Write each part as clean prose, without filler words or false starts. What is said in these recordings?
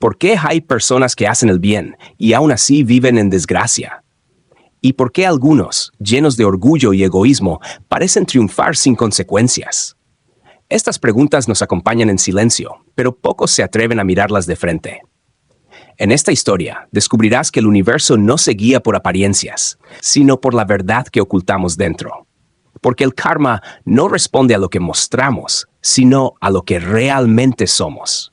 ¿Por qué hay personas que hacen el bien y aún así viven en desgracia? ¿Y por qué algunos, llenos de orgullo y egoísmo, parecen triunfar sin consecuencias? Estas preguntas nos acompañan en silencio, pero pocos se atreven a mirarlas de frente. En esta historia, descubrirás que el universo no se guía por apariencias, sino por la verdad que ocultamos dentro. Porque el karma no responde a lo que mostramos, sino a lo que realmente somos.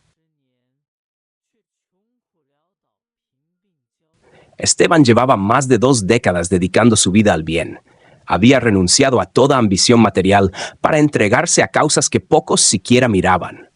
Esteban llevaba más de 2 décadas dedicando su vida al bien. Había renunciado a toda ambición material para entregarse a causas que pocos siquiera miraban.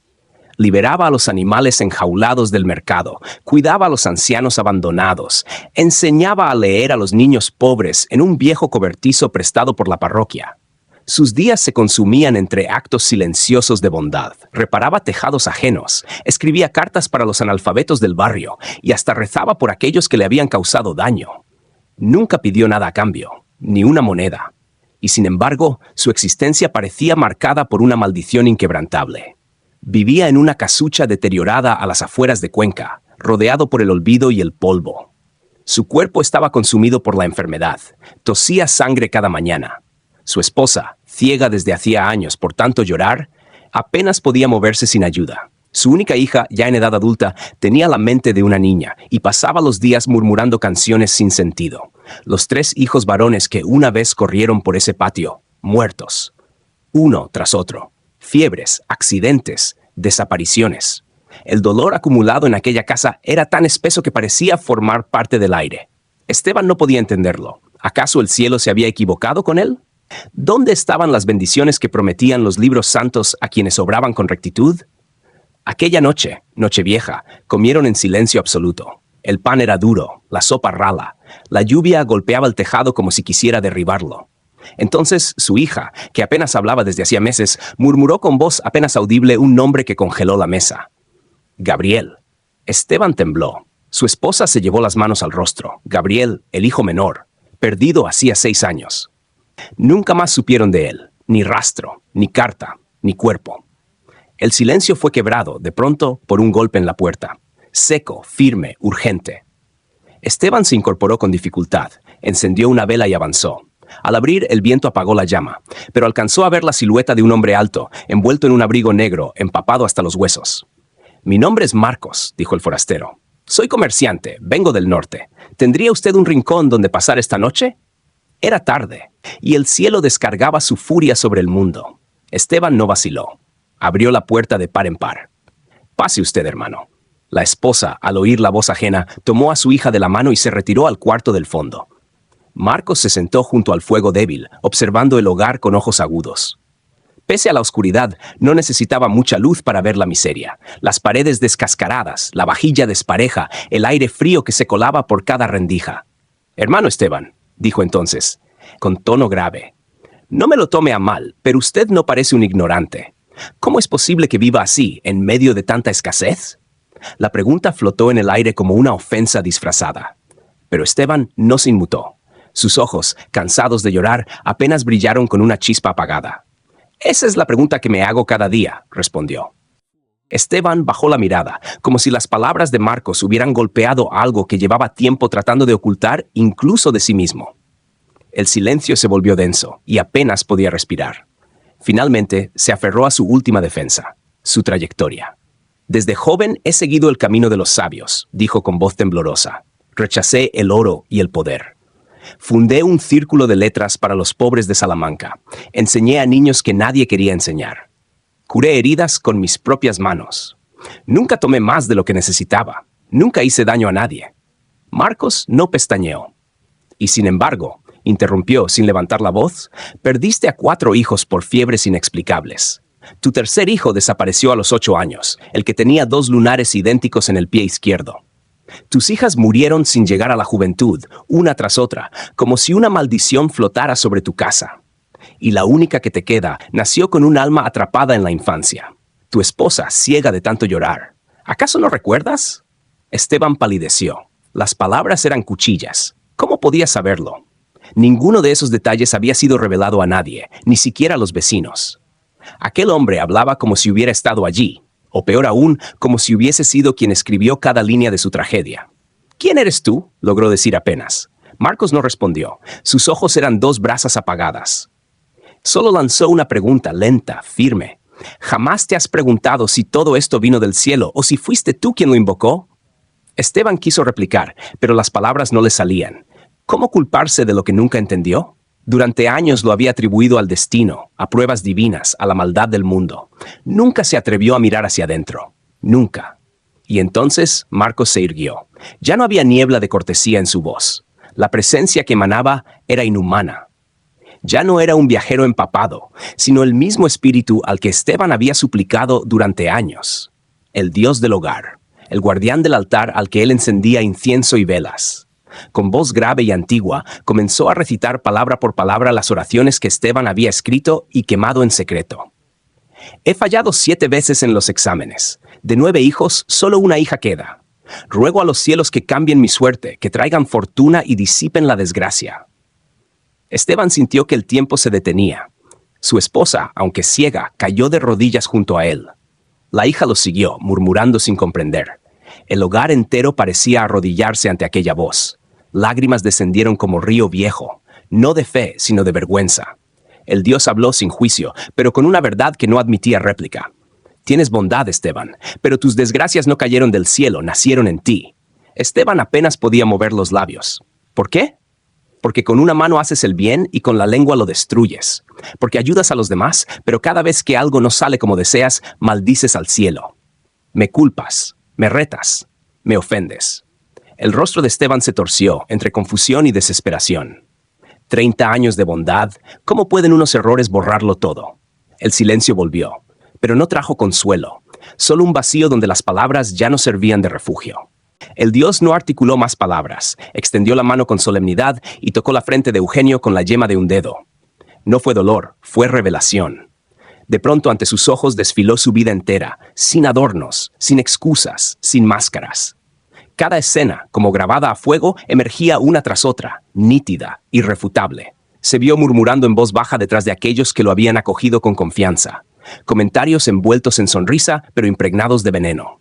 Liberaba a los animales enjaulados del mercado, cuidaba a los ancianos abandonados, enseñaba a leer a los niños pobres en un viejo cobertizo prestado por la parroquia. Sus días se consumían entre actos silenciosos de bondad. Reparaba tejados ajenos, escribía cartas para los analfabetos del barrio y hasta rezaba por aquellos que le habían causado daño. Nunca pidió nada a cambio, ni una moneda. Y sin embargo, su existencia parecía marcada por una maldición inquebrantable. Vivía en una casucha deteriorada a las afueras de Cuenca, rodeado por el olvido y el polvo. Su cuerpo estaba consumido por la enfermedad. Tosía sangre cada mañana. Su esposa, ciega desde hacía años por tanto llorar, apenas podía moverse sin ayuda. Su única hija, ya en edad adulta, tenía la mente de una niña y pasaba los días murmurando canciones sin sentido. Los 3 hijos varones que una vez corrieron por ese patio, muertos. Uno tras otro. Fiebres, accidentes, desapariciones. El dolor acumulado en aquella casa era tan espeso que parecía formar parte del aire. Esteban no podía entenderlo. ¿Acaso el cielo se había equivocado con él? ¿Dónde estaban las bendiciones que prometían los libros santos a quienes obraban con rectitud? Aquella noche, Nochevieja, comieron en silencio absoluto. El pan era duro, la sopa rala. La lluvia golpeaba el tejado como si quisiera derribarlo. Entonces su hija, que apenas hablaba desde hacía meses, murmuró con voz apenas audible un nombre que congeló la mesa. Gabriel. Esteban tembló. Su esposa se llevó las manos al rostro. Gabriel, el hijo menor, perdido hacía 6 años. Nunca más supieron de él, ni rastro, ni carta, ni cuerpo. El silencio fue quebrado, de pronto, por un golpe en la puerta. Seco, firme, urgente. Esteban se incorporó con dificultad, encendió una vela y avanzó. Al abrir, el viento apagó la llama, pero alcanzó a ver la silueta de un hombre alto, envuelto en un abrigo negro, empapado hasta los huesos. «Mi nombre es Marcos», dijo el forastero. «Soy comerciante, vengo del norte. ¿Tendría usted un rincón donde pasar esta noche?» Era tarde, y el cielo descargaba su furia sobre el mundo. Esteban no vaciló. Abrió la puerta de par en par. «Pase usted, hermano». La esposa, al oír la voz ajena, tomó a su hija de la mano y se retiró al cuarto del fondo. Marcos se sentó junto al fuego débil, observando el hogar con ojos agudos. Pese a la oscuridad, no necesitaba mucha luz para ver la miseria. Las paredes descascaradas, la vajilla despareja, el aire frío que se colaba por cada rendija. «Hermano Esteban», dijo entonces, con tono grave, «no me lo tome a mal, pero usted no parece un ignorante. ¿Cómo es posible que viva así, en medio de tanta escasez?» La pregunta flotó en el aire como una ofensa disfrazada. Pero Esteban no se inmutó. Sus ojos, cansados de llorar, apenas brillaron con una chispa apagada. «Esa es la pregunta que me hago cada día», respondió. Esteban bajó la mirada, como si las palabras de Marcos hubieran golpeado algo que llevaba tiempo tratando de ocultar incluso de sí mismo. El silencio se volvió denso y apenas podía respirar. Finalmente, se aferró a su última defensa, su trayectoria. «Desde joven he seguido el camino de los sabios», dijo con voz temblorosa. «Rechacé el oro y el poder. Fundé un círculo de letras para los pobres de Salamanca. Enseñé a niños que nadie quería enseñar. Curé heridas con mis propias manos. Nunca tomé más de lo que necesitaba. Nunca hice daño a nadie». Marcos no pestañeó. «Y sin embargo», interrumpió sin levantar la voz, «perdiste a 4 hijos por fiebres inexplicables. Tu tercer hijo desapareció a los 8 años, el que tenía 2 lunares idénticos en el pie izquierdo. Tus hijas murieron sin llegar a la juventud, una tras otra, como si una maldición flotara sobre tu casa. Y la única que te queda nació con un alma atrapada en la infancia. Tu esposa, ciega de tanto llorar. ¿Acaso no recuerdas?» Esteban palideció. Las palabras eran cuchillas. ¿Cómo podía saberlo? Ninguno de esos detalles había sido revelado a nadie, ni siquiera a los vecinos. Aquel hombre hablaba como si hubiera estado allí, o peor aún, como si hubiese sido quien escribió cada línea de su tragedia. ¿Quién eres tú?, logró decir apenas. Marcos no respondió. Sus ojos eran dos brasas apagadas. Solo lanzó una pregunta lenta, firme. ¿Jamás te has preguntado si todo esto vino del cielo o si fuiste tú quien lo invocó? Esteban quiso replicar, pero las palabras no le salían. ¿Cómo culparse de lo que nunca entendió? Durante años lo había atribuido al destino, a pruebas divinas, a la maldad del mundo. Nunca se atrevió a mirar hacia adentro. Nunca. Y entonces Marcos se irguió. Ya no había niebla de cortesía en su voz. La presencia que emanaba era inhumana. Ya no era un viajero empapado, sino el mismo espíritu al que Esteban había suplicado durante años. El Dios del hogar, el guardián del altar al que él encendía incienso y velas. Con voz grave y antigua, comenzó a recitar palabra por palabra las oraciones que Esteban había escrito y quemado en secreto. He fallado 7 veces en los exámenes. De 9 hijos, solo una hija queda. Ruego a los cielos que cambien mi suerte, que traigan fortuna y disipen la desgracia. Esteban sintió que el tiempo se detenía. Su esposa, aunque ciega, cayó de rodillas junto a él. La hija lo siguió, murmurando sin comprender. El hogar entero parecía arrodillarse ante aquella voz. Lágrimas descendieron como río viejo, no de fe, sino de vergüenza. El Dios habló sin juicio, pero con una verdad que no admitía réplica. Tienes bondad, Esteban, pero tus desgracias no cayeron del cielo, nacieron en ti. Esteban apenas podía mover los labios. ¿Por qué? Porque con una mano haces el bien y con la lengua lo destruyes. Porque ayudas a los demás, pero cada vez que algo no sale como deseas, maldices al cielo. Me culpas, me retas, me ofendes. El rostro de Esteban se torció entre confusión y desesperación. 30 años de bondad, ¿cómo pueden unos errores borrarlo todo? El silencio volvió, pero no trajo consuelo, solo un vacío donde las palabras ya no servían de refugio. El Dios no articuló más palabras, extendió la mano con solemnidad y tocó la frente de Eugenio con la yema de un dedo. No fue dolor, fue revelación. De pronto ante sus ojos desfiló su vida entera, sin adornos, sin excusas, sin máscaras. Cada escena, como grabada a fuego, emergía una tras otra, nítida, irrefutable. Se vio murmurando en voz baja detrás de aquellos que lo habían acogido con confianza. Comentarios envueltos en sonrisa, pero impregnados de veneno.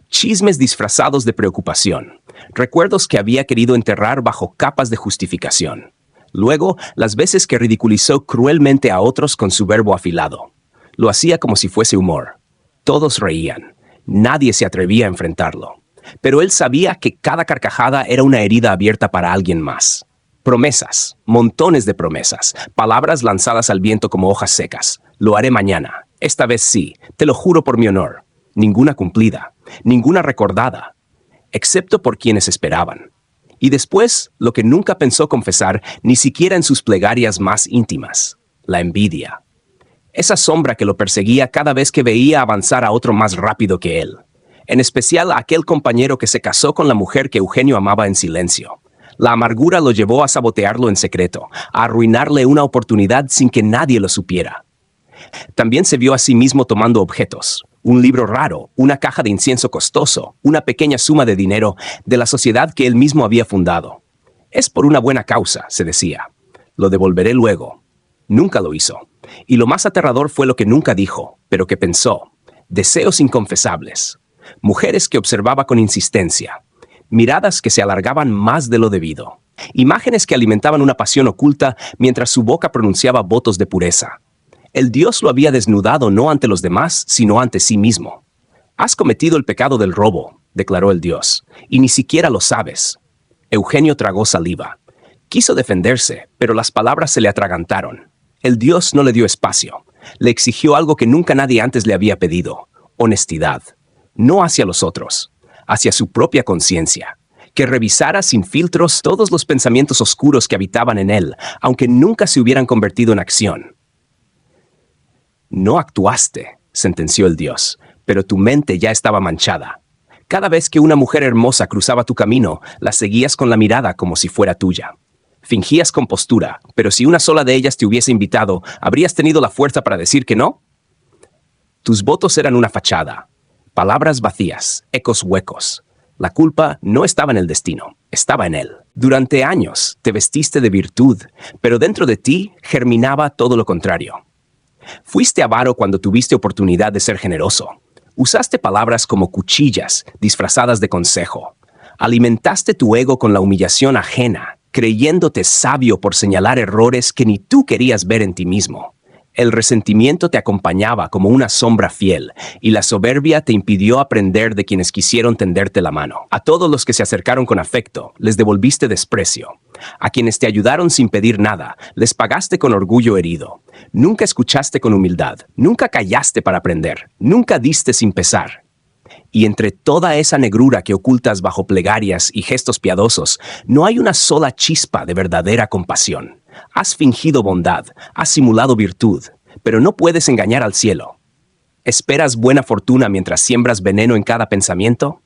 Chismes disfrazados de preocupación. Recuerdos que había querido enterrar bajo capas de justificación. Luego, las veces que ridiculizó cruelmente a otros con su verbo afilado. Lo hacía como si fuese humor. Todos reían. Nadie se atrevía a enfrentarlo. Pero él sabía que cada carcajada era una herida abierta para alguien más. Promesas, montones de promesas, palabras lanzadas al viento como hojas secas. Lo haré mañana. Esta vez sí, te lo juro por mi honor. Ninguna cumplida, ninguna recordada, excepto por quienes esperaban. Y después, lo que nunca pensó confesar, ni siquiera en sus plegarias más íntimas, la envidia. Esa sombra que lo perseguía cada vez que veía avanzar a otro más rápido que él. En especial a aquel compañero que se casó con la mujer que Eugenio amaba en silencio. La amargura lo llevó a sabotearlo en secreto, a arruinarle una oportunidad sin que nadie lo supiera. También se vio a sí mismo tomando objetos. Un libro raro, una caja de incienso costoso, una pequeña suma de dinero de la sociedad que él mismo había fundado. Es por una buena causa, se decía. Lo devolveré luego. Nunca lo hizo. Y lo más aterrador fue lo que nunca dijo, pero que pensó. Deseos inconfesables. Mujeres que observaba con insistencia. Miradas que se alargaban más de lo debido. Imágenes que alimentaban una pasión oculta mientras su boca pronunciaba votos de pureza. El Dios lo había desnudado no ante los demás, sino ante sí mismo. Has cometido el pecado del robo, declaró el Dios, y ni siquiera lo sabes. Eugenio tragó saliva. Quiso defenderse, pero las palabras se le atragantaron. El Dios no le dio espacio. Le exigió algo que nunca nadie antes le había pedido: honestidad. No hacia los otros, hacia su propia conciencia. Que revisara sin filtros todos los pensamientos oscuros que habitaban en él, aunque nunca se hubieran convertido en acción. No actuaste, sentenció el Dios, pero tu mente ya estaba manchada. Cada vez que una mujer hermosa cruzaba tu camino, la seguías con la mirada como si fuera tuya. Fingías compostura, pero si una sola de ellas te hubiese invitado, ¿habrías tenido la fuerza para decir que no? Tus votos eran una fachada, palabras vacías, ecos huecos. La culpa no estaba en el destino, estaba en él. Durante años te vestiste de virtud, pero dentro de ti germinaba todo lo contrario. Fuiste avaro cuando tuviste oportunidad de ser generoso. Usaste palabras como cuchillas, disfrazadas de consejo. Alimentaste tu ego con la humillación ajena, creyéndote sabio por señalar errores que ni tú querías ver en ti mismo. El resentimiento te acompañaba como una sombra fiel, y la soberbia te impidió aprender de quienes quisieron tenderte la mano. A todos los que se acercaron con afecto, les devolviste desprecio. A quienes te ayudaron sin pedir nada, les pagaste con orgullo herido. Nunca escuchaste con humildad, nunca callaste para aprender, nunca diste sin pesar. Y entre toda esa negrura que ocultas bajo plegarias y gestos piadosos, no hay una sola chispa de verdadera compasión. Has fingido bondad, has simulado virtud, pero no puedes engañar al cielo. ¿Esperas buena fortuna mientras siembras veneno en cada pensamiento?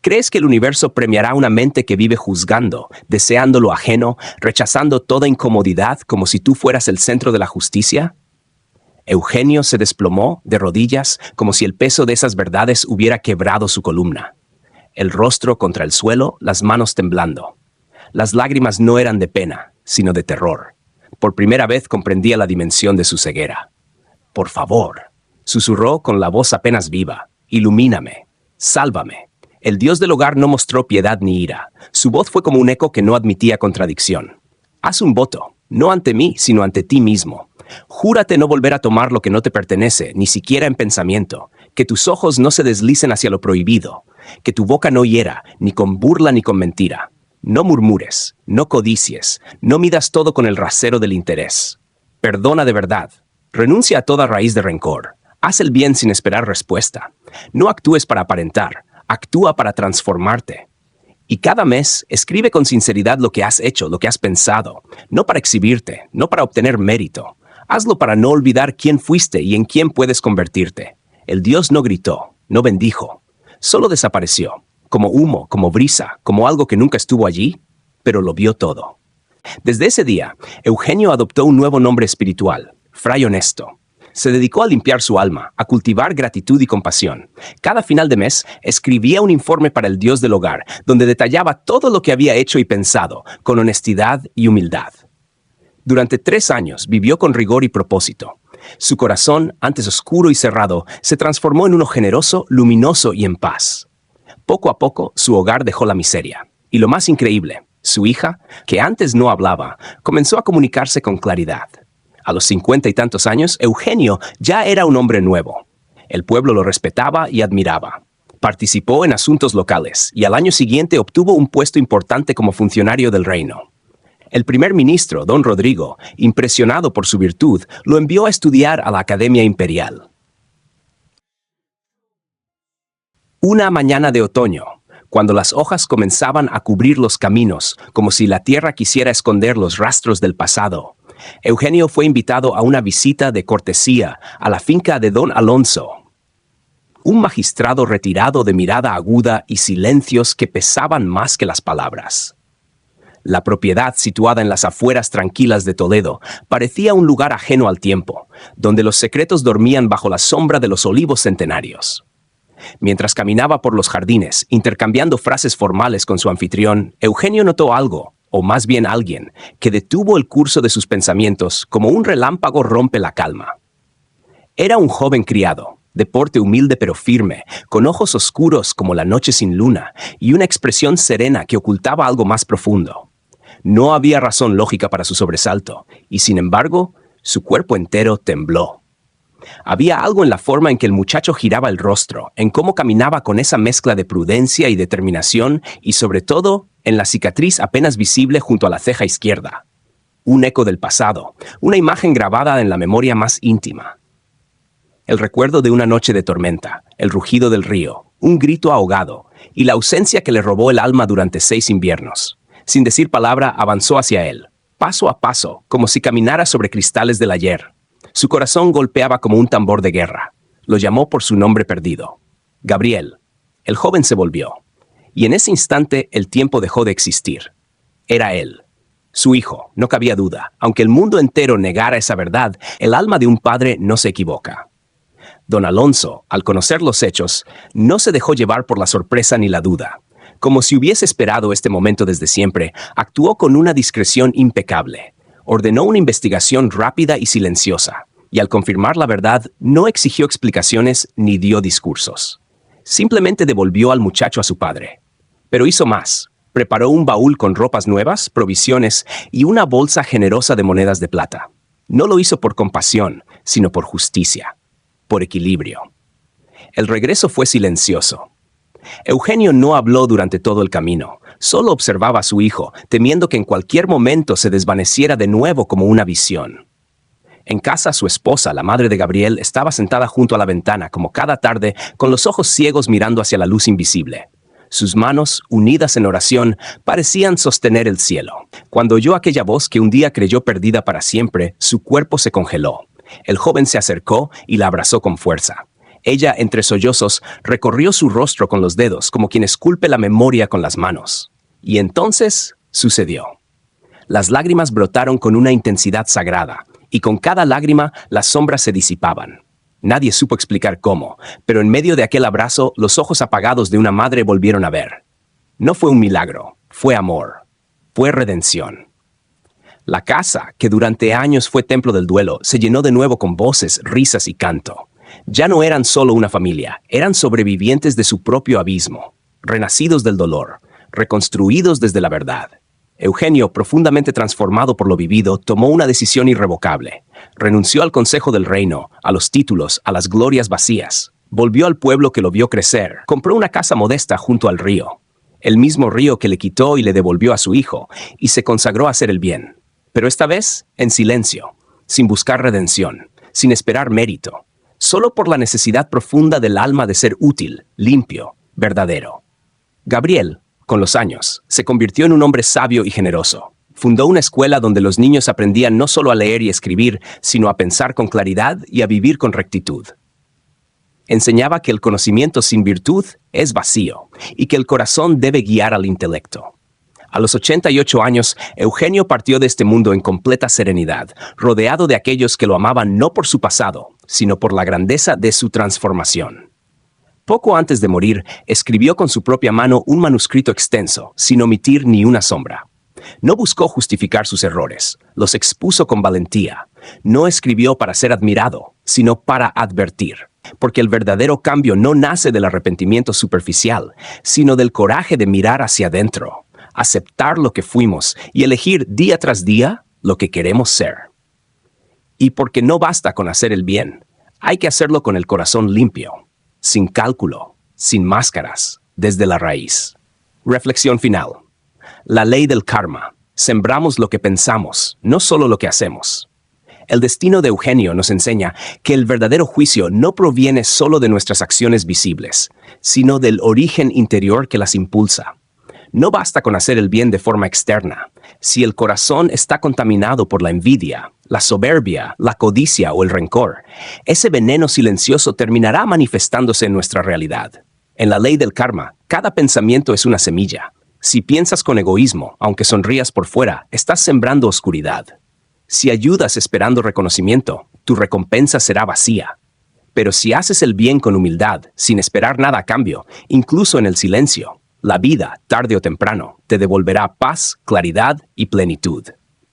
¿Crees que el universo premiará una mente que vive juzgando, deseando lo ajeno, rechazando toda incomodidad como si tú fueras el centro de la justicia? Eugenio se desplomó de rodillas como si el peso de esas verdades hubiera quebrado su columna. El rostro contra el suelo, las manos temblando. Las lágrimas no eran de pena, sino de terror. Por primera vez comprendía la dimensión de su ceguera. «Por favor», susurró con la voz apenas viva, «ilumíname, sálvame». El dios del hogar no mostró piedad ni ira. Su voz fue como un eco que no admitía contradicción. «Haz un voto, no ante mí, sino ante ti mismo. Júrate no volver a tomar lo que no te pertenece, ni siquiera en pensamiento, que tus ojos no se deslicen hacia lo prohibido, que tu boca no hiera, ni con burla ni con mentira. No murmures, no codicies, no midas todo con el rasero del interés. Perdona de verdad, renuncia a toda raíz de rencor, haz el bien sin esperar respuesta. No actúes para aparentar, actúa para transformarte. Y cada mes escribe con sinceridad lo que has hecho, lo que has pensado, no para exhibirte, no para obtener mérito. Hazlo para no olvidar quién fuiste y en quién puedes convertirte. El Dios no gritó, no bendijo, solo desapareció, como humo, como brisa, como algo que nunca estuvo allí, pero lo vio todo. Desde ese día, Eugenio adoptó un nuevo nombre espiritual, Fray Honesto. Se dedicó a limpiar su alma, a cultivar gratitud y compasión. Cada final de mes, escribía un informe para el Dios del hogar, donde detallaba todo lo que había hecho y pensado, con honestidad y humildad. Durante 3 años vivió con rigor y propósito. Su corazón, antes oscuro y cerrado, se transformó en uno generoso, luminoso y en paz. Poco a poco, su hogar dejó la miseria. Y lo más increíble, su hija, que antes no hablaba, comenzó a comunicarse con claridad. A los 50 y tantos años, Eugenio ya era un hombre nuevo. El pueblo lo respetaba y admiraba. Participó en asuntos locales y al año siguiente obtuvo un puesto importante como funcionario del reino. El primer ministro, don Rodrigo, impresionado por su virtud, lo envió a estudiar a la Academia Imperial. Una mañana de otoño, cuando las hojas comenzaban a cubrir los caminos, como si la tierra quisiera esconder los rastros del pasado, Eugenio fue invitado a una visita de cortesía a la finca de don Alonso. Un magistrado retirado de mirada aguda y silencios que pesaban más que las palabras. La propiedad, situada en las afueras tranquilas de Toledo, parecía un lugar ajeno al tiempo, donde los secretos dormían bajo la sombra de los olivos centenarios. Mientras caminaba por los jardines, intercambiando frases formales con su anfitrión, Eugenio notó algo, o más bien alguien, que detuvo el curso de sus pensamientos como un relámpago rompe la calma. Era un joven criado, de porte humilde pero firme, con ojos oscuros como la noche sin luna y una expresión serena que ocultaba algo más profundo. No había razón lógica para su sobresalto, y sin embargo, su cuerpo entero tembló. Había algo en la forma en que el muchacho giraba el rostro, en cómo caminaba con esa mezcla de prudencia y determinación, y sobre todo, en la cicatriz apenas visible junto a la ceja izquierda. Un eco del pasado, una imagen grabada en la memoria más íntima. El recuerdo de una noche de tormenta, el rugido del río, un grito ahogado, y la ausencia que le robó el alma durante 6 inviernos. Sin decir palabra, avanzó hacia él, paso a paso, como si caminara sobre cristales del ayer. Su corazón golpeaba como un tambor de guerra. Lo llamó por su nombre perdido. Gabriel. El joven se volvió. Y en ese instante el tiempo dejó de existir. Era él. Su hijo, no cabía duda. Aunque el mundo entero negara esa verdad, el alma de un padre no se equivoca. Don Alonso, al conocer los hechos, no se dejó llevar por la sorpresa ni la duda. Como si hubiese esperado este momento desde siempre, actuó con una discreción impecable. Ordenó una investigación rápida y silenciosa. y al confirmar la verdad no exigió explicaciones ni dio discursos. Simplemente devolvió al muchacho a su padre. Pero hizo más. Preparó un baúl con ropas nuevas, provisiones y una bolsa generosa de monedas de plata. No lo hizo por compasión, sino por justicia, por equilibrio. El regreso fue silencioso. Eugenio no habló durante todo el camino, solo observaba a su hijo, temiendo que en cualquier momento se desvaneciera de nuevo como una visión. En casa, su esposa, la madre de Gabriel, estaba sentada junto a la ventana, como cada tarde, con los ojos ciegos mirando hacia la luz invisible. Sus manos, unidas en oración, parecían sostener el cielo. Cuando oyó aquella voz que un día creyó perdida para siempre, su cuerpo se congeló. El joven se acercó y la abrazó con fuerza. Ella, entre sollozos, recorrió su rostro con los dedos, como quien esculpe la memoria con las manos. Y entonces sucedió. Las lágrimas brotaron con una intensidad sagrada, y con cada lágrima las sombras se disipaban. Nadie supo explicar cómo, pero en medio de aquel abrazo, los ojos apagados de una madre volvieron a ver. No fue un milagro, fue amor, fue redención. La casa, que durante años fue templo del duelo, se llenó de nuevo con voces, risas y canto. Ya no eran solo una familia, eran sobrevivientes de su propio abismo, renacidos del dolor, reconstruidos desde la verdad. Eugenio, profundamente transformado por lo vivido, tomó una decisión irrevocable. Renunció al consejo del reino, a los títulos, a las glorias vacías. Volvió al pueblo que lo vio crecer. Compró una casa modesta junto al río, el mismo río que le quitó y le devolvió a su hijo, y se consagró a hacer el bien. Pero esta vez, en silencio, sin buscar redención, sin esperar mérito, solo por la necesidad profunda del alma de ser útil, limpio, verdadero. Gabriel, con los años, se convirtió en un hombre sabio y generoso. Fundó una escuela donde los niños aprendían no solo a leer y escribir, sino a pensar con claridad y a vivir con rectitud. Enseñaba que el conocimiento sin virtud es vacío y que el corazón debe guiar al intelecto. A los 88 años, Eugenio partió de este mundo en completa serenidad, rodeado de aquellos que lo amaban no por su pasado, sino por la grandeza de su transformación. Poco antes de morir, escribió con su propia mano un manuscrito extenso, sin omitir ni una sombra. No buscó justificar sus errores, los expuso con valentía. No escribió para ser admirado, sino para advertir. Porque el verdadero cambio no nace del arrepentimiento superficial, sino del coraje de mirar hacia adentro, aceptar lo que fuimos y elegir día tras día lo que queremos ser. Y porque no basta con hacer el bien, hay que hacerlo con el corazón limpio, sin cálculo, sin máscaras, desde la raíz. Reflexión final. La ley del karma. Sembramos lo que pensamos, no solo lo que hacemos. El destino de Eugenio nos enseña que el verdadero juicio no proviene solo de nuestras acciones visibles, sino del origen interior que las impulsa. No basta con hacer el bien de forma externa. Si el corazón está contaminado por la envidia, la soberbia, la codicia o el rencor, ese veneno silencioso terminará manifestándose en nuestra realidad. En la ley del karma, cada pensamiento es una semilla. Si piensas con egoísmo, aunque sonrías por fuera, estás sembrando oscuridad. Si ayudas esperando reconocimiento, tu recompensa será vacía. Pero si haces el bien con humildad, sin esperar nada a cambio, incluso en el silencio, la vida, tarde o temprano, te devolverá paz, claridad y plenitud.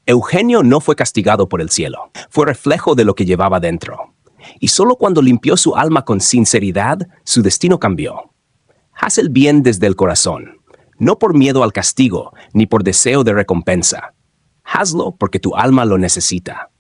Eugenio no fue castigado por el cielo, fue reflejo de lo que llevaba dentro. Y solo cuando limpió su alma con sinceridad, su destino cambió. Haz el bien desde el corazón, no por miedo al castigo, ni por deseo de recompensa. Hazlo porque tu alma lo necesita.